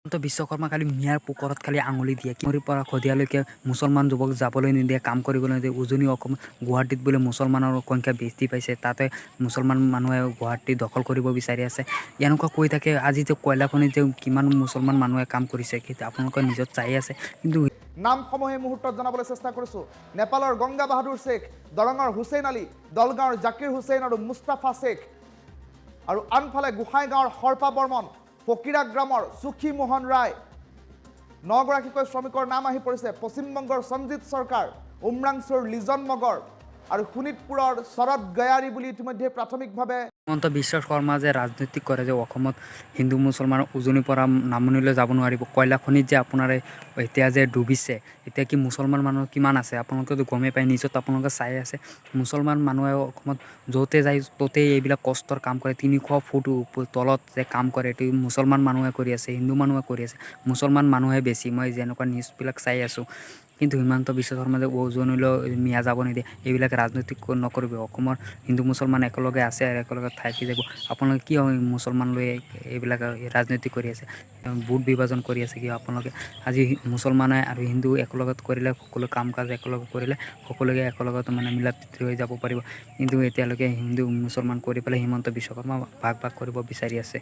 হিমন্ত বিশ্বকৰ্মা খালি মিয়াৰ পোকৰত খালি আঙুলি দিয়ে কিমৰিৰ পৰা শদিয়ালৈকে মুছলমান যুৱক যাবলৈ নিদিয়ে কাম কৰিবলৈ নিদিয়ে উজনি অসম গুৱাহাটীত বোলে মুছলমানৰ সংখ্যা বৃদ্ধি পাইছে তাতে মুছলমান মানুহে গুৱাহাটী দখল কৰিব বিচাৰি আছে এনেকুৱা কৈ থাকে আজি যে কয়লা খনিত যে কিমান মুছলমান মানুহে কাম কৰিছে কিন্তু আপোনালোকে নিজত চাই আছে কিন্তু নামসমূহ এই মুহূৰ্তত জনাবলৈ চেষ্টা কৰিছোঁ নেপালৰ গংগা বাহাদুৰ শ্বেখ দৰঙৰ হুছেইন আলী দলগাঁৱৰ জাকিৰ হুছেইন আৰু মুস্তাফা শ্বেখ আৰু আনফালে গোহাঁইগাঁৱৰ সৰ্পা বৰ্মন ফকিৰা গ্ৰামৰ সুখী মোহন ৰায় 9গৰাকীকৈ শ্ৰমিকৰ নাম আহি পৰিছে পশ্চিমবংগৰ সঞ্জিত চৰকাৰ উমৰাংচুৰ লিজন মগৰ আৰু শোণিতপুৰৰ শৰৎ গয়াৰী বুলি ইতিমধ্যে প্ৰাথমিকভাৱে হিমন্ত বিশ্ব শৰ্মা যে ৰাজনৈতিক কৰে যে অসমত হিন্দু মুছলমান উজনিৰ পৰা নামনিলৈ যাব নোৱাৰিব কয়লা খনিত যে আপোনাৰ এতিয়া যে ডুবিছে এতিয়া কি মুছলমান মানুহ কিমান আছে আপোনালোকেতো গমেই পায় নিজত আপোনালোকে চাই আছে মুছলমান মানুহে অসমত য'তে যায় ত'তেই এইবিলাক কষ্টৰ কাম কৰে 300 ফুট তলত যে কাম কৰে এইটো মুছলমান মানুহে কৰি আছে হিন্দু মানুহে কৰি আছে মুছলমান মানুহে বেছি মই যেনেকুৱা নিউজবিলাক চাই আছোঁ কিন্তু হিমন্ত বিশ্ব শৰ্মা যে উজনিলৈ মিয়া যাব নিদিয়ে এইবিলাক ৰাজনৈতিক নকৰিব অসমৰ হিন্দু মুছলমান একেলগে আছে আৰু একেলগে থাকি যাব আপোনালোকে কিয় মুছলমান লৈ এইবিলাক ৰাজনীতি কৰি আছে ভোট বিভাজন কৰি আছে কিয় আপোনালোকে আজি মুছলমানে আৰু হিন্দু একেলগত কৰিলে সকলো কাম কাজ একেলগে কৰিলে সকলোকে একেলগত মানে মিলা প্ৰীতি হৈ যাব পাৰিব কিন্তু এতিয়ালৈকে হিন্দু মুছলমান কৰি পেলাই হিমন্ত বিশ্ব শৰ্মা ভাগ ভাগ কৰিব বিচাৰি আছে